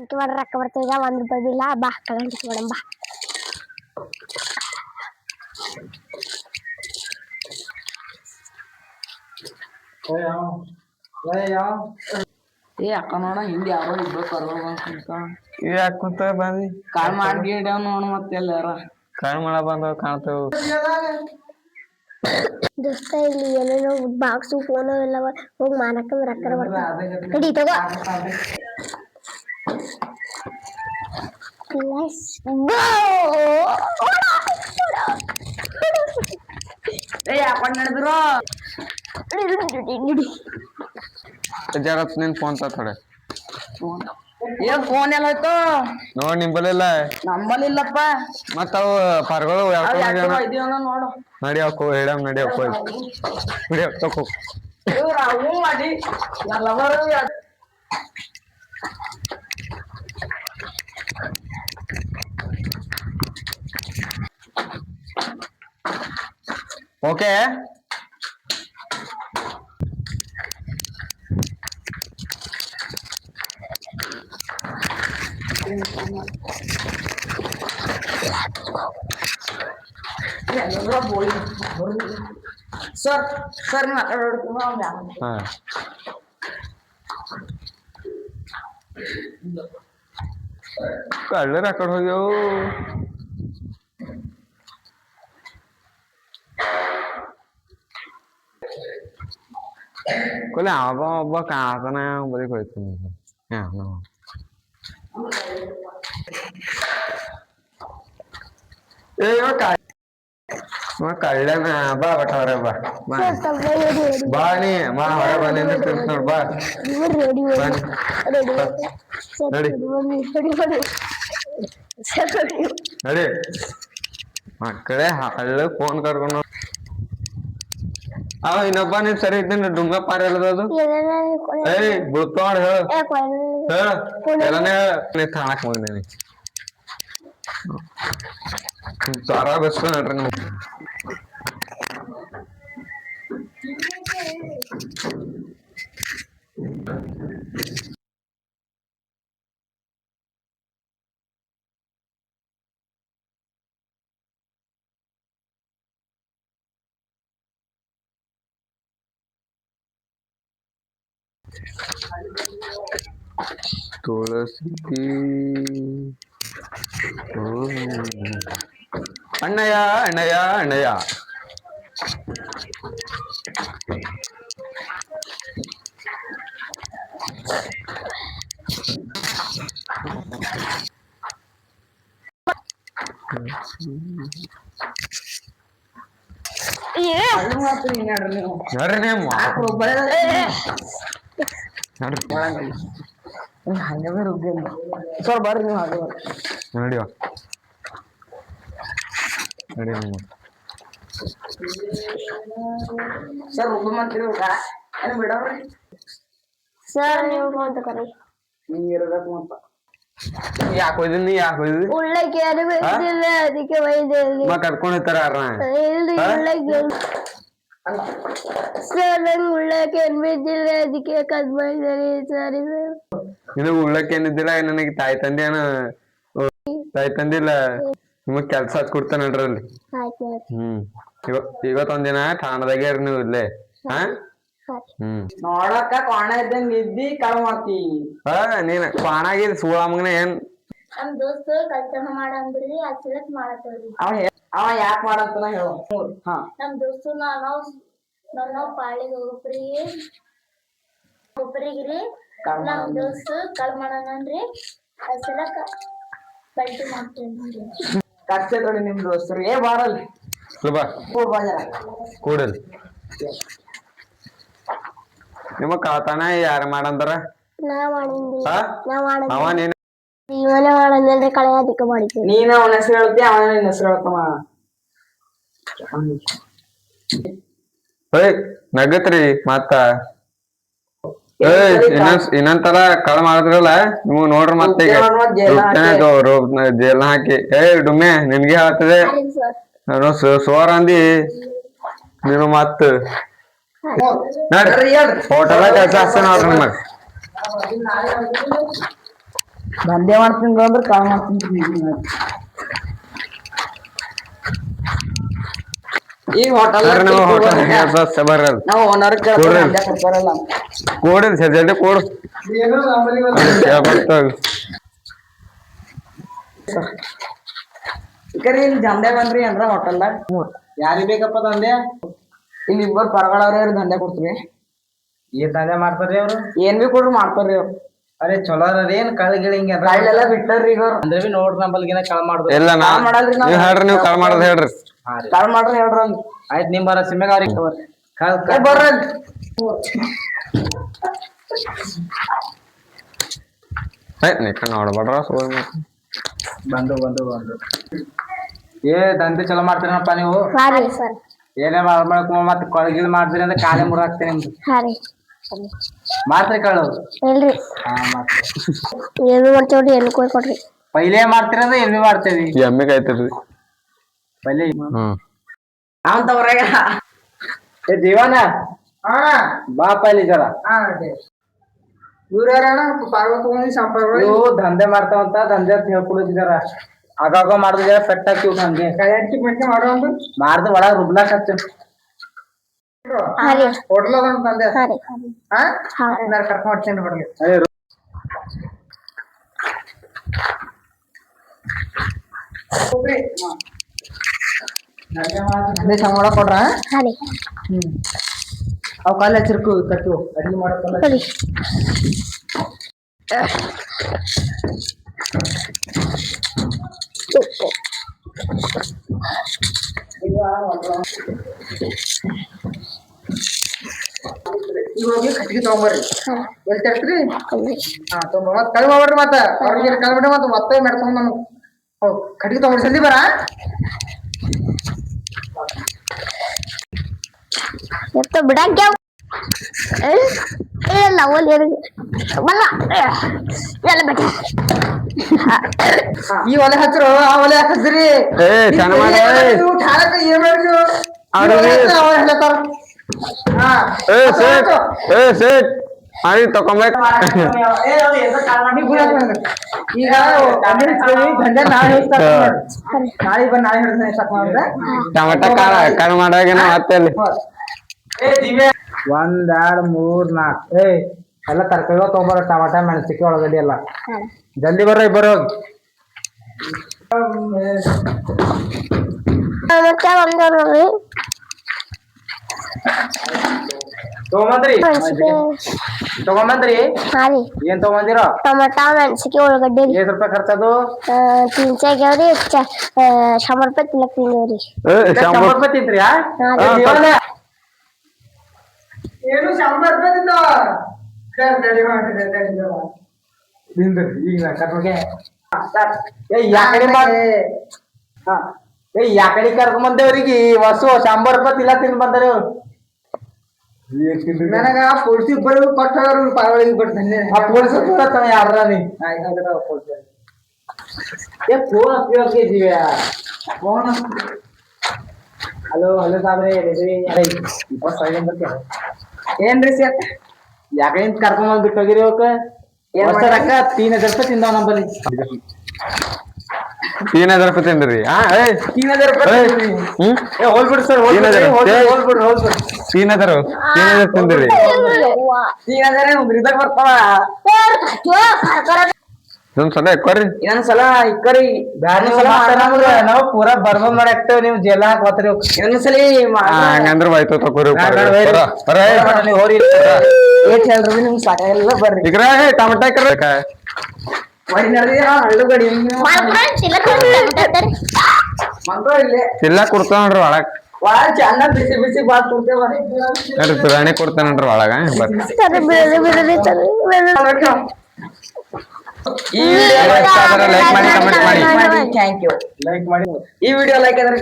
ಇಂಟಿ ಮಾಡ್ರ ರೊಕ್ಕ ಬರ್ತದ ₹1 ಬಿಲ್ಲ ಬಾ ಕಳಂಟಿ ಮಾಡಂ ಬಾ ಅಕ್ಕ ನೋಡ ಹಿಂದೆ ಯಾರೋ ಇಬ್ಬರು ಕರ್ಕೊಂಡು ಬಂದ ಯಾಕೆ ಕುಂತ ಬಂದಿ ಕಾಲ್ ಮಾಡಿ ನೋಡ ಮತ್ತೆ ಎಲ್ಲಾರ ಕಾಳ್ ಮಾಡ ಬಂದವ್ ಕಾಣ್ತೇವ್ ದೋಸ್ತ ಇಲ್ಲಿ ಏನೇನೋ ಬಾಕ್ಸು ಫೋನು ಎಲ್ಲ ಹೋಗಿ ಮಾರಕ ರೊಕ್ಕ ಬರ್ತಾವ ನಡಿ ತಗೋ ಯಾಕೊಂಡ್ ನಡೆದ್ರು ಜರತ್ ನಿನ್ ಫೋನ್ ತೋಡೆ ಏನ್ ಫೋನ್ ಎಲ್ಲ ಆಯ್ತು ನೋಡ್ ನಿಂಬಲಿಲ್ಲ ನಂಬಲಿಲ್ಲಪ್ಪ ಮತ್ತ ಅವು ಪರ್ಗಳು ನೋಡು ನಡಿಯಕ್ಕೋ ಹೇಳಮ್ ನಡಿಯಕ್ಕೋ ನಡಿಯಕ್ಕೋ ಹೂ ಮಾಡಿ ಎಲ್ಲವರು ಓಕೆ ಸರ್ ಸರ್ ಕಳ್ಳರ ಆ ಕಡೆ ಹೋಗ್ಯವು ಕೊಲೆ ಒಬ್ಬ ಕಾಣತಾನ ಬರೀ ಹೋಯ್ತೀನಿ ಕಳ್ಳನ ಬಾ ಬಟ್ ಹೊರ ಬಾ ಬಾ ನೀ ಮಾ ಹೊರ ಬಂದ ತಿನ್ಸ್ ನೋಡ್ ಬಾ ನಡಿ ಮಕ್ಕಳೇ ಹಳ್ಳ ಫೋನ್ ಕರ್ಕೊಂಡು ಅವ ಇನ್ನೊಬ್ಬ ನೀನ್ ಸರಿ ಇದ್ದೀನಿ ಡುಂಗ ಪಾರ ಎಲ್ಲದದು ಏಯ್ ಬುಳ್ಕೋಡ್ ಹೇಳ ಎಲ್ಲನೇ ಹೇಳ ತಾಣಕ್ ಹೋಗಿದ್ದೀನಿ ಜ್ವರ ಬೆಸ್ಕೊ ನಡ್ರಿ ನೀವು ತುಳಸಿ ಅಣ್ಣಯ್ಯ ಅಣ್ಣಯ್ಯ ಅಣ್ಣಯ್ಯ ನೋಡ್ರಿ ನೀವು ಹಂಗದ ರುಗ್ಗಿಲ್ಲ ಸರ್ ಬರ್ರಿ ನೀವು ಹಾಗೆ ನಡಿಯೋ ನಡಿ ನೀವು ಸರ್ ರುಗ್ಗು ಮಾಡ್ತೀರಿ ಏನು ಬಿಡವ್ರಿ ಸರ್ ನೀವು ಫೋನ್ ತಗೋರಿ ಹಿಂಗೆ ಇರಬೇಕು ಮತ್ತ ಯಾಕೆ ಹೋಯ್ದಿನಿ ನೀ ಯಾಕೆ ಹೋಯ್ದಿ ಉಳ್ಳಕ್ಕೆ ಯಾರು ಬಿದ್ದಿಲ್ಲ ಅದಕ್ಕೆ ಒಯ್ದೇವಿ ಕರ್ಕೊಂಡು ಹೋಗ್ತಾರ ಇಲ್ರಿ ಉಳ್ಳಕ್ಕೆ ಸರ್ ನಂಗೆ ಉಳ್ಳಕ್ಕೆ ಏನ್ ಬಿದ್ದಿಲ್ಲ ಅದಕ್ಕೆ ಕದ್ ಮಾಡಿದಾರೆ ಸಾರಿ ಸರ್ ನಿನಗ್ ಉಳ್ಳಕ್ಕೆ ಏನಿದ್ದಿಲ್ಲ ನನಗೆ ತಾಯಿ ತಂದೆ ಏನು ತಾಯಿ ತಂದಿಲ್ಲ ನಿಮಗ್ ಕೆಲ್ಸ ಹಚ್ ಕೊಡ್ತಾನ ನಡ್ರಲ್ಲಿ ಇವತ್ತೊಂದಿನ ಠಾಣದಾಗೆ ಇರ್ ನೀವು ಇಲ್ಲೇ ನೋಡಕ್ಕ ಕೋಣ ಇದ್ದಂಗ ಇದ್ದಿ ಕಳ ಮಾಡ್ತಿ ನೀನ್ ಕ್ವಾಣಾಗಿದ್ ಸೂಳ ಮಗನ ಏನ್ ನಮ್ ದೋಸ್ತ ಕಲ್ತನ ಮಾಡಂದ್ರಿ ಅಚ್ಚಲಕ್ ಮಾಡತ್ತವ್ರಿ ಅವ ಯಾಕೆ ಮಾಡಂತನ ಹೇಳು ನಮ್ ದೋಸ್ತು ನಾನು ಪಾಳಿಗೆ ಒಬ್ಬರಿಗ್ರಿ ನಮ್ ದೋಸ್ತು ಕಳ್ ಮಾಡಂದ್ರಿ ಅಚ್ಚಲಕ್ ಬಲ್ಟಿ ಮಾಡ್ತೇನ್ರಿ ಕಚ್ಚೆ ತೊಡಿ ನಿಮ್ ದೋಸ್ತರು ಬಾರಲ್ಲಿ ಕೂಡಲ್ ನಿಮ್ಮ ಕಳತನ ಯಾರ ಮಾಡಂದ್ರ ಅವ ನೀನ್ ಇವನೇ ಮಾಡಂದ್ರೆ ಕಳೆ ಅದಕ್ಕೆ ಮಾಡಿದ್ವಿ ನೀನ ಅವನ ಹೆಸರು ಹೇಳ್ತಿ ಅವನ ನಿನ್ನ ಹೆಸರು ಹೇಳ್ತಮ್ಮ ನಗತ್ರಿ ಮತ್ತ ಇನ್ನೊಂದ್ಸಲ ಕಳ ಮಾಡಿದ್ರಲ್ಲ ನೀವು ನೋಡ್ರಿ ಮತ್ತೆ ಜೇಲ್ ಹಾಕಿ ಡುಮ್ಮೆ ನಿನ್ಗೆ ಹೇಳ್ತದೆ ಸೋರ್ ಅಂದಿ ನೀನು ಮತ್ ನೋಡ್ರಿ ಹೋಟೆಲ್ ಕೆಲಸ ಹಚ್ಚ ನೋಡ್ರಿ ನಿಮಗ್ ದಂಧೆ ಮಾಡ್ತೀನಿ ಅಂದ್ರೆ ಕಾಲ್ ಮಾಡ್ತೀನಿ. ಈ ಹೋಟೆಲ್ ನಾವು ಓನರ್ ಕೊಡ್ತಾರಲ್ಲ ಕೊಡಿ ಜಲ್ದಿ ಕೊಡು ಇಲ್ಲಿ ದಂಧೆ ಬಂದ್ರಿ ಅಂದ್ರ ಹೋಟೆಲ್ದಾಗ ಯಾರಿಗ್ ಬೇಕಪ್ಪ ದಂಧೆ? ಇಲ್ಲಿ ಇಬ್ಬರು ಪರಗಳವ್ರ ದಂಧೆ ಕೊಡ್ತೀವಿ. ಏನ್ ದಂಧೆ ಮಾಡ್ತಾರ್ರಿ ಅವ್ರು? ಏನ್ ಬಿ ಕೊಡ್ರಿ ಮಾಡ್ತಾರ್ರಿ ಅವ್ರು. ಅರೆ ಚಲೋ ಅದ ಏನ್ ಕಳ್ಗಿಳಿ ಹಿಂಗ ಕಳ್ಳೆಲ್ಲ ಬಿಟ್ಟಾರ್ರಿ ಈಗ ಅವ್ರು. ಅಂದ್ರೆ ಬಿ ನೋಡ್ರಿ ನಂಬಲ್ಗಿನ ಕಳ್ ಮಾಡುದು. ಇಲ್ಲ ಮಾಡಲ್ರಿ ನಾವು. ನೀವ್ ಹೇಳ್ರಿ, ನೀವ್ ಕಾಲ್ ಮಾಡೋದ್ ಹೇಳ್ರಿ. ಹಾ ರೀ ಕಾಲ್ ಮಾಡ್ರಿ ಹೇಳ್ರಿ ಅಲ್ಲಿ. ಆಯ್ತ್ ನಿಮ್ ಬರ ಸಿಮ್ಮೆಗ ಅವ್ರಿಗೆ ಬರ್ರಿ ನೋಡ್ಬೇಡ್ರ ಬಂದು ಬಂದು ಬಂದು ಏ ದಂಧೆ ಚಲೋ ಮಾಡ್ತೀರಪ್ಪ ನೀವು. ಹಾ ರೀ ಸರ್. ಏನೇ ಮಾಡ್ಬೇಕು ಮತ್ತೆ ಕೊಳಗಿಲ್ ಮಾಡ್ತೀರಿ ಅಂದ್ರೆ ಕಾಲೇ ಮುರ ಹಾಕ್ತೀನಿ ನಿಮ್ದು. ಹಾ ರೀ ಮಾಡ್ತೀರಿ ಕಳು? ಇಲ್ರಿ ಹಾ ಮಾಡ್ತೀರಿ. ಏನು ಮಾಡ್ತೇವ್ರಿ ಎಲ್ಲಿ ಕೊಯ್ ಕೊಡ್ರಿ. ಪೈಲೇ ಮಾಡ್ತೀರಿ ಅಂದ್ರೆ ಎಲ್ಲಿ ಮಾಡ್ತೇವಿ? ಎಮ್ಮೆ ಕಾಯ್ತಿರ್ರಿ. ಪೈಲೇ ಅವಂತ ಹೊರಗ ಏ ಜೀವನ ಬಾ ಪೈಲಿ ಜರ. ಇವು ದಂಧೆ ಮಾಡ್ತಾವಂತ ದಂಧೆ ಅಂತ ಹೇಳ್ಕೊಡುದು ಜರ. ಆಗಾಗ ಮಾಡಿದ್ರೆ ಜರ ಪೆಟ್ಟ ಹಾಕಿವ್ ಹಂಗೆ ಮಾಡಿದ್ರೆ ಒಳಗ ರುಬ್ಲಾಕ್ ಹಚ್ತೀನಿ. ಹಾ ರೀ ಹೋಟ್ಲ್ ದಂಧೆ ಹಾ ರೀ ಹಾ ಕರ್ಕೊಂಡ್ ಮಾಡ್ತೀನಿ ಹೊರಗೆ. ಸಂಬಳ ಕೊಡ್ರ ಹಾ ರೀ ಅವ್ ಕಾಲ ಹಚ್ಚಿರ್ಕು ಕಟ್ಟು ಅಡಿಗೆ ಮಾಡಕ್ಕಲ್ಲ. ಸರಿ ಈಗ ಹೋಗಿ ಕಟ್ಟಿಗೆ ತಗೊಂಬರ್ರಿ. ಎಲ್ಲಿ ತರ್ಸ್ರಿ? ಕೊಡ್ರಿ. ಹಾ ತಗೊಂಬ ಮತ್ ಕಳ್ ಮಾಡ್ರಿ ಮತ್ತ ಅವ್ರಿಗೆ ಕಳ್ಬಿಡ್ರಿ ಮತ್ತ ಮತ್ತೆ ಮಾಡ್ಕೊಂಡ್ ನಮ್ಗೆ ಕಟ್ಟಿಗೆ ತಗೊಂಡ್ರಿ ಜಲ್ದಿ ಬರ. ಎತ್ತ ಬಿಡಕ್ಕೆ ಇಲ್ಲ ಒಲೆ ಬಲ್ಲ ಎಲ್ಲ ಬಿಟ್ಟ ಈ ಒಲೆ ಹಚ್ರು ಆ ಒಲೆ ಹಚ್ಚ್ರಿ. ಏ ಚಂದ ಮಾಡಿ ಏನ್ ಮಾಡ್ರಿ ಸೇಟ್ ಮಾಡಿ ತಕೊಂಬೇಕ. ಈಗ ದಂಧೆ ನಾಳೆ ನಾಳೆ ಬಂದ್ ನಾಳೆ ಹೇಳ್ತೀನಿ ಸಾಕು ಅಂದ್ರೆ ಟಮಟ ಕಾಳು ಮಾಡಾಗೇನ ಮತ್ತೆ ಅಲ್ಲಿ 1 2 3 4 ಎಲ್ಲ ತರಕಾರಿ ತಗೊಂಬರ ಟಮಾಟ ಮೆಣಸಿನ್ಕಾಯಿ ಒಳಗಡೆ ಎಲ್ಲ ಜಲ್ದಿ ಬರ್ರಿ ಇಬ್ಬರು. ಮತ್ತೆ ಒಂದೂವರೆ ತಗೊಂಬಂದ್ರಿ ತಗೊಂಬಂದ್ರಿ ಹಾ ರೀ ಏನ್ ತಗೊಂಬಂದಿರೋ? ಟೊಮಟ ಮೆಣಸಿನ್ಕಾಯಿ ಉಳ್ಳಾಗಡ್ಡಿ ರೀ. ಎಷ್ಟು ರೂಪಾಯಿ ಖರ್ಚದು? 300 ಆಗ್ಯಾವ್ರಿ 100 ರೂಪಾಯಿ ತಿನ್ನಕ್ ತಿಂದೇವ್ರಿ. 100 ರೂಪಾಯಿ ತಿಂತ್ರಿ? ಏನು 100 ರೂಪಾಯಿ ತಿಂದ ಈಗ ಕರ್ಕೊಂಡೆ ಯಾಕಡೆ ಕರ್ಕೊಂಡ್ ಬಂದೇವ್ರಿಗೆ ವಸು 100 ರೂಪಾಯಿ ತಿಲ್ಲ ತಿಂದ್ ಬಂದಾರ. ನನಗ ಪೊಲೀಸ್ ಬರೋ ಕೊಟ್ಟ ಪಾವಳಿಗೆ ಕೊಡ್ತೇನೆ. ಆ ಪೊಲೀಸ್ ಯಾರ ನೀ ಫೋನ್ ಹಚ್ಚಿದೀವಿ. ಫೋನ್ ಹಲೋ ಹಲೋ ಸಾಬ್ರೆ ಏನ್ರಿ ಸರ್ ಯಾಕೆ ಕರ್ಕೊಂಡ್ ಬಂದ್ ಬಿಟ್ಟು ಹೋಗಿರಿ ಅವಕ್ಕ? ರೊಕ್ಕ 3000 ರೂಪಾಯಿ ತಿಂದಾವ ನಂಬಲ್ಲಿ. 3000 ರೂಪಾಯಿ ತಿಂದ್ರಿ? 3000 ರೂಪಾಯಿ ಹೋಗ್ಬಿಡ್ರಿ ಸರ್ 3000 ತಿಂದ್ರಿ? 3000 ಇದಾಗ ಬರ್ತಾವ. ಇದೊಂದ್ಸಲ ಎಕ್ಕೋರಿ ಇನ್ನೊಂದ್ಸಲ ಇಕ್ಕರಿ ನಾವು ಪೂರಾ ಬರ್ಬಂದ್ ಮಾಡಾಕ್ತೇವ್. ನೀವು ಜೇಲ ಹಾಕ್ಬತ್ರಿ. ಇನ್ನೊಂದ್ಸಲ ಹಂಗಂದ್ರ ಬಾಯ್ತು ತಗೋರಿ. ನೀವು ಹೋರಿ ಏಟ್ ಹೇಳ್ರಿ ನಿಮ್ಗೆ ಸಾಕಾಗಲ್ಲ ಬರ್ರಿ. ಈಗ ಟಮಟ ಮಡಿ ನಡೆದಿರ ಹಳ್ಳು ಗಡಿ ಮಂಗೋ ಇಲ್ಲೇ ಇಲ್ಲ ಕೊಡ್ತಾವ ನೋಡ್ರಿ ಒಳಗ್. ಒಳಗ ಚೆನ್ನಾಗ್ ಬಿಸಿ ಬಿಸಿ ಬಾತ್ ಕೊಡ್ತೇವ. ನೋಡ್ರಿ ಬಿರಿಯಾನಿ ಕೊಡ್ತಾನ ನೋಡ್ರಿ ಒಳಗ. ಈ ವಿಡಿಯೋ ಲೈಕ್ ಮಾಡಿ ಕಮೆಂಟ್ ಮಾಡಿ. Thank you. ಲೈಕ್ ಮಾಡಿ. ಈ ವಿಡಿಯೋ ಲೈಕ್ ಆದ್ರೆ